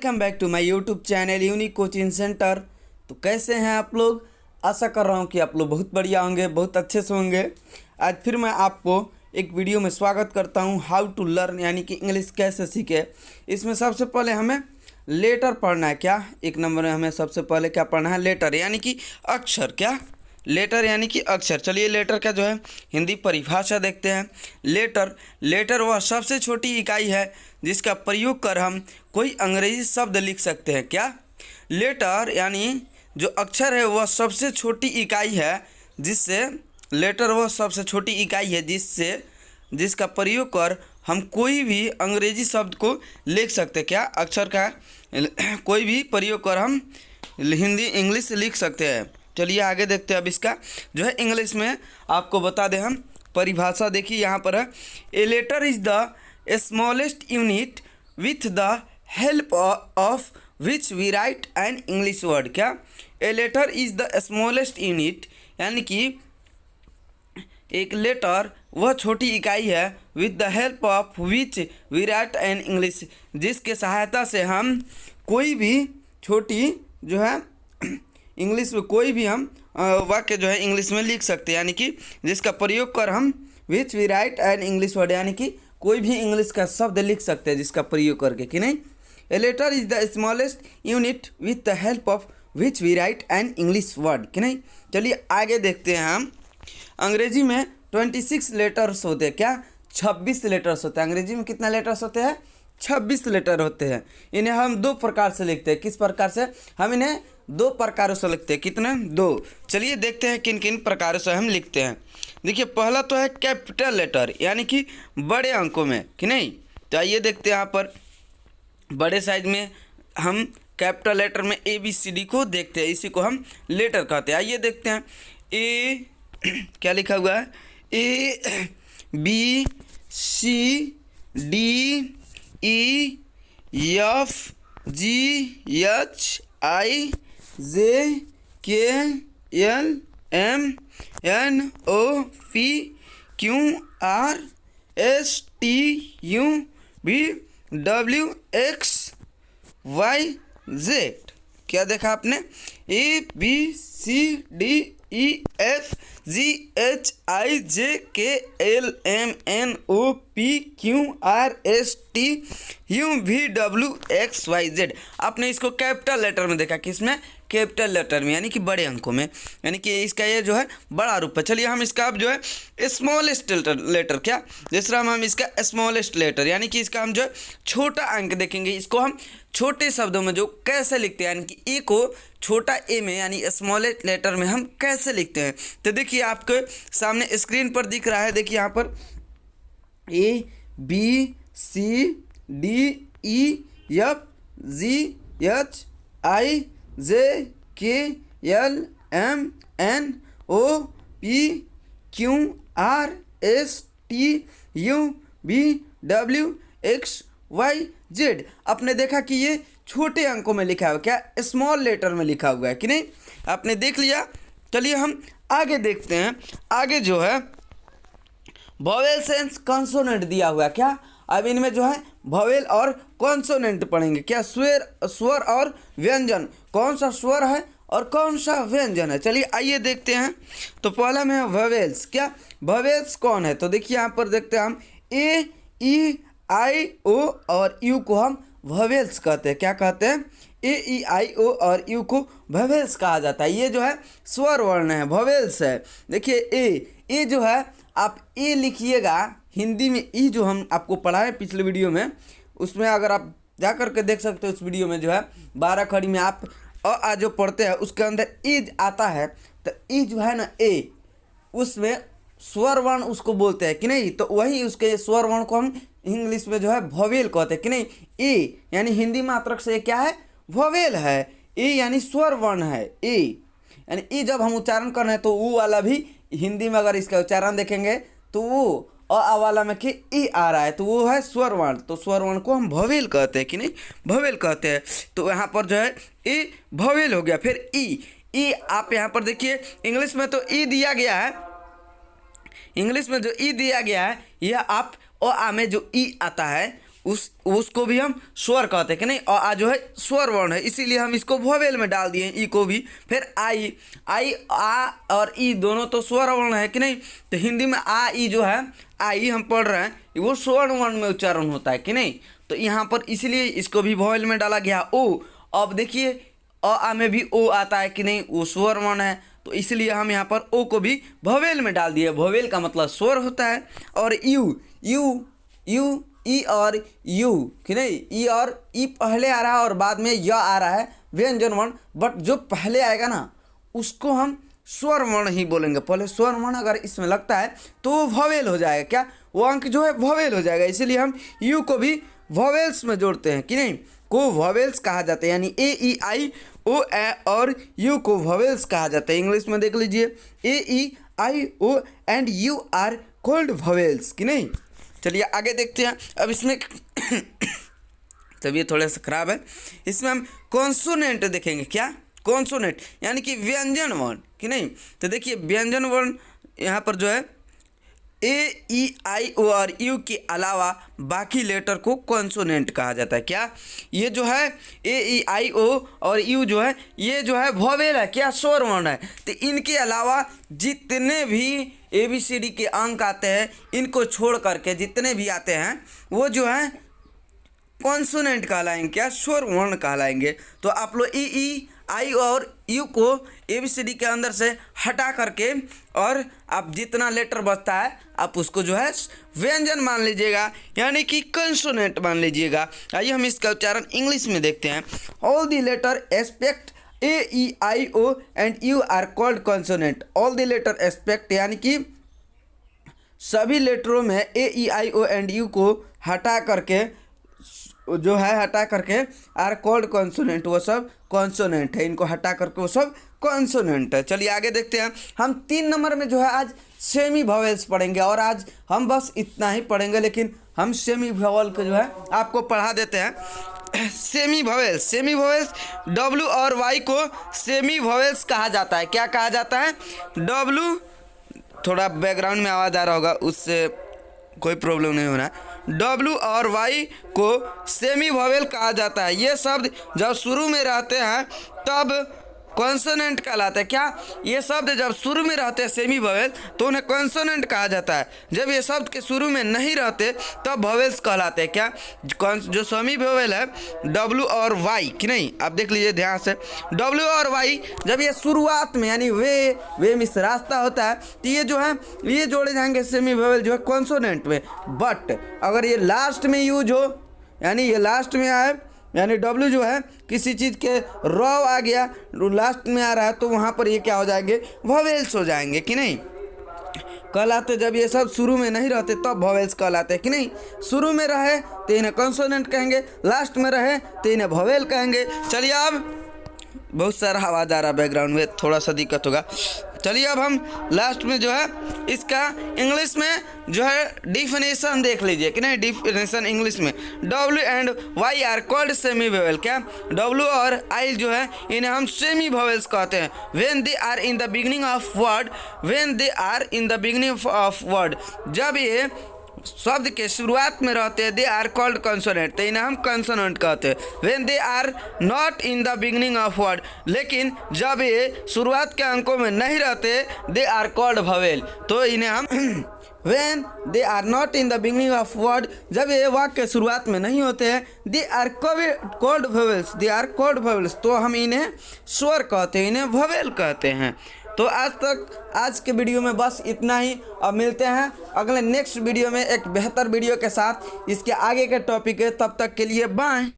Welcome back to my YouTube channel unique coaching centre. तो कैसे हैं आप लोग? आशा कर रहा हूं कि आप लोग बहुत बढ़िया होंगे, बहुत अच्छे से होंगे। आज फिर मैं आपको एक वीडियो में स्वागत करता हूं, हाउ टू लर्न यानी कि इंग्लिश कैसे सीखे। इसमें सबसे पहले हमें लेटर पढ़ना है। क्या एक नंबर में हमें सबसे पहले क्या पढ़ना है? लेटर यानी कि अक्षर। क्या लेटर यानी कि अक्षर। चलिए लेटर का जो है हिंदी परिभाषा देखते हैं। लेटर वह सबसे छोटी इकाई है जिसका प्रयोग कर हम कोई अंग्रेजी शब्द लिख सकते हैं। क्या लेटर यानी जो अक्षर है वह सबसे छोटी इकाई है जिससे लेटर वह सबसे छोटी इकाई है जिसका प्रयोग कर हम कोई भी अंग्रेजी शब्द को लिख सकते हैं। क्या अक्षर का कोई भी प्रयोग कर हम हिंदी इंग्लिश लिख सकते हैं। चलिए आगे देखते हैं। अब इसका जो है इंग्लिश में आपको बता दें हम परिभाषा। देखिए यहाँ पर है, a letter is the smallest unit with the help of which we write an English word. क्या a letter is the smallest unit यानी कि एक लेटर वह छोटी इकाई है with the help of which we write an English, जिसके सहायता से हम कोई भी छोटी जो है इंग्लिश में कोई भी हम वाक्य जो है इंग्लिश में लिख सकते हैं। यानी कि जिसका प्रयोग कर हम which we write an English word यानी कि कोई भी इंग्लिश का शब्द लिख सकते हैं जिसका प्रयोग करके, कि नहीं। A letter is the smallest unit with the help of which we write an English word, कि नहीं। चलिए आगे देखते हैं हम। अंग्रेजी में 26 लेटर्स होते हैं। क्या 26 लेटर्स होते हैं। अंग्रेजी में कितना लेटर्स होते हैं? 26 लेटर होते हैं। इन्हें हम दो प्रकार से लिखते हैं। किस प्रकार से? हम इन्हें दो प्रकारों से लिखते हैं। कितने? दो। चलिए देखते हैं किन किन प्रकारों से हम लिखते हैं। देखिए पहला तो है कैपिटल लेटर यानी कि बड़े अंकों में, कि नहीं। तो आइए देखते हैं। यहाँ पर बड़े साइज में हम कैपिटल लेटर में ABCD को देखते हैं। इसी को हम लेटर कहते हैं। आइए देखते हैं। ए क्या लिखा हुआ है? ABCDEFGHIJKLMNOP क्या देखा आपने? ABCDEFGHIJKLMNOPQRSTUVWXYZ। आपने इसको कैपिटल लेटर में देखा। किसमें? कैपिटल लेटर में यानी कि बड़े अंकों में, यानी कि इसका ये जो है बड़ा रूप है। चलिए हम इसका अब जो है स्मॉलेस्ट लेटर क्या दूसरा हम इसका स्मॉलेस्ट लेटर यानी कि इसका हम जो है छोटा अंक देखेंगे। इसको हम छोटे शब्दों में जो कैसे लिखते हैं यानी कि ए को छोटा ए में यानी स्मॉलेस्ट लेटर में हम कैसे लिखते हैं। तो देखिए आपके सामने स्क्रीन पर दिख रहा है। देखिए यहाँ पर ABCDEFGHIJKLMNOPQRSTUVWXYZ। आपने देखा कि ये छोटे अंकों में लिखा हुआ, क्या स्मॉल लेटर में लिखा हुआ है, कि नहीं। आपने देख लिया। चलिए हम आगे देखते हैं। आगे जो है वोवेल्स एंड कॉन्सोनेंट दिया हुआ है। क्या अब इनमें जो है वोवेल और कॉन्सोनेंट पढ़ेंगे। क्या स्वर और व्यंजन, कौन सा स्वर है और कौन सा व्यंजन है। चलिए आइए देखते हैं। तो पहला में है वोवेल्स। क्या वोवेल्स कौन है? तो देखिए यहाँ पर देखते हैं हम AEIO और U को हम वोवेल्स कहते हैं। क्या कहते हैं? AEIO और U को वोवेल्स कहा जाता है। ये जो है स्वर वर्ण है, वोवेल्स है। देखिए ए जो है आप ए लिखिएगा हिंदी में। ई जो हम आपको पढ़ाए पिछले वीडियो में, उसमें अगर आप जा कर के देख सकते हो उस वीडियो में जो है 12 खड़ी में आप आ जो पढ़ते हैं उसके अंदर ई आता है। तो ई जो है ना ए, उसमें स्वर वर्ण उसको बोलते हैं, कि नहीं। तो वही उसके स्वर वर्ण को हम इंग्लिश में जो है वोवेल कहते हैं, कि नहीं। ए यानी हिंदी मात्रक से क्या है? वोवेल है। ए यानी स्वर वर्ण है। ए यानी ई जब हम उच्चारण कर रहे हैं तो वो वाला भी हिंदी में अगर इसका उच्चारण देखेंगे तो वो अ वाला में कि ई आ रहा है तो वो है स्वर वर्ण। तो स्वर वर्ण को हम वोवेल कहते हैं, कि नहीं, वोवेल कहते हैं। तो यहाँ पर जो है ए वोवेल हो गया। फिर ई आप यहाँ पर देखिए इंग्लिश में तो ई दिया गया है। इंग्लिश में जो ई दिया गया है यह आप अ आ में जो ई आता है उसको भी हम स्वर कहते हैं कि नहीं। और आ जो है स्वर वर्ण है, इसीलिए हम इसको वोवेल में डाल दिए ई को भी। फिर आई, आ और ई दोनों तो स्वर वर्ण है कि नहीं। तो हिंदी में आ ई जो है, आई हम पढ़ रहे हैं, वो स्वर वर्ण में उच्चारण होता है कि नहीं। तो यहाँ पर इसलिए इसको भी वोवेल में डाला गया ओ। अब देखिए आ में भी ओ आता है कि नहीं, वो स्वर वर्ण है, तो इसलिए हम यहाँ पर ओ को भी वोवेल में डाल दिए। वोवेल का मतलब स्वर होता है। और यू, यू ई और यू कि नहीं, ई और ई पहले आ रहा है और बाद में य आ रहा है व्यंजन वर्ण। बट जो पहले आएगा ना उसको हम स्वर वर्ण ही बोलेंगे। पहले स्वर वर्ण अगर इसमें लगता है तो वो वोवेल हो जाएगा। क्या वो अंक जो है वोवेल हो जाएगा, इसीलिए हम यू को भी वोवेल्स में जोड़ते हैं कि नहीं, को वोवेल्स कहा जाता है। यानी ए ई आई ओ ए और यू को वोवेल्स कहा जाता है। इंग्लिश में देख लीजिए, A E I O and U are called vowels कि नहीं। चलिए आगे देखते हैं। अब इसमें तब ये थोड़ा सा खराब है, इसमें हम कॉन्सोनेंट देखेंगे। क्या कॉन्सोनेंट यानी कि व्यंजन वर्ण कि नहीं। तो देखिए व्यंजन वर्ण यहाँ पर जो है ए ई आई ओ और यू के अलावा बाकी लेटर को कॉन्सोनेंट कहा जाता है। क्या ये जो है ए ई आई ओ और यू जो है ये जो है वोवेल है, क्या स्वर वर्ण है। तो इनके अलावा जितने भी ए बी सी डी के अंक आते हैं, इनको छोड़ करके जितने भी आते हैं वो जो है कॉन्सोनेंट कहलाएंगे, क्या स्वर वर्ण कहलाएंगे। तो आप लोग ई आई और यू को ए बी सी डी के अंदर से हटा करके और आप जितना लेटर बचता है आप उसको जो है व्यंजन मान लीजिएगा, यानी कि कंसोनेंट मान लीजिएगा। आइए हम इसका उच्चारण इंग्लिश में देखते हैं। All the letter except A E I O and U are called consonant. All the letter except यानी कि सभी लेटरों में ए E I O and you को हटा करके जो है आर कॉल्ड कॉन्सोनेंट, वो सब कॉन्सोनेंट है। इनको हटा करके वो सब कॉन्सोनेंट है। चलिए आगे देखते हैं। हम 3 नंबर में जो है आज सेमी वोवेल्स पढ़ेंगे और आज हम बस इतना ही पढ़ेंगे, लेकिन हम सेमी वोवेल को जो है आपको पढ़ा देते हैं। सेमी वोवेल्स डब्ल्यू और वाई को सेमी वोवेल्स कहा जाता है। क्या कहा जाता है? डब्ल्यू, थोड़ा बैकग्राउंड में आवाज़ आ रहा होगा, उससे कोई प्रॉब्लम नहीं होना। डब्ल्यू और वाई को सेमी वोवेल कहा जाता है। ये शब्द जब शुरू में रहते हैं तब कॉन्सोनेंट कहलाते हैं। क्या ये शब्द जब शुरू में रहते हैं सेमी वोवेल तो उन्हें कॉन्सोनेंट कहा जाता है। जब ये शब्द के शुरू में नहीं रहते तब वोवेल्स कहलाते हैं। क्या जो सेमी वोवेल है डब्ल्यू और वाई कि नहीं, आप देख लीजिए ध्यान से। डब्ल्यू और वाई जब ये शुरुआत में यानी वे मिस रास्ता होता है तो ये जो है ये जोड़े जाएंगे सेमी वोवेल जो है कॉन्सोनेंट में। बट अगर ये लास्ट में यूज हो, यानी ये लास्ट में आए, यानी डब्ल्यू जो है किसी चीज़ के रॉ आ गया लास्ट में आ रहा है तो वहाँ पर ये क्या हो जाएंगे? वोवेल्स हो जाएंगे कि नहीं कहलाते। जब ये सब शुरू में नहीं रहते तब वोवेल्स कहलाते कि नहीं। शुरू में रहे तो इन्हें कॉन्सोनेंट कहेंगे, लास्ट में रहे तो इन्हें वोवेल कहेंगे। चलिए अब बहुत सारा आवाज़ आ रहा है बैकग्राउंड में, थोड़ा सा दिक्कत होगा। चलिए अब हम लास्ट में जो है इसका इंग्लिश में जो है डिफिनेशन देख लीजिए कि नहीं। डिफिनेशन इंग्लिश में W and Y are called semi vowel. क्या डब्ल्यू और आई जो है इन्हें हम सेमी वोवेल्स कहते हैं। When they are in the beginning of word, when they are in the beginning of word, जब ये शब्द के शुरुआत में रहते हैं दे आर कॉल्ड कंसोनेंट, तो इन्हें हम कंसोनेंट कहते हैं। When they are not in the beginning of word, लेकिन जब ये शुरुआत के अंकों में नहीं रहते दे आर कॉल्ड वोवेल, तो इन्हें हम when they are not in the beginning of word, जब ये वाक्य के शुरुआत में नहीं होते हैं they are called vowels, they are called vowels, तो हम इन्हें स्वर कहते हैं, इन्हें वोवेल कहते हैं। तो आज के वीडियो में बस इतना ही। अब मिलते हैं अगले नेक्स्ट वीडियो में एक बेहतर वीडियो के साथ। इसके आगे के टॉपिक है, तब तक के लिए बाय।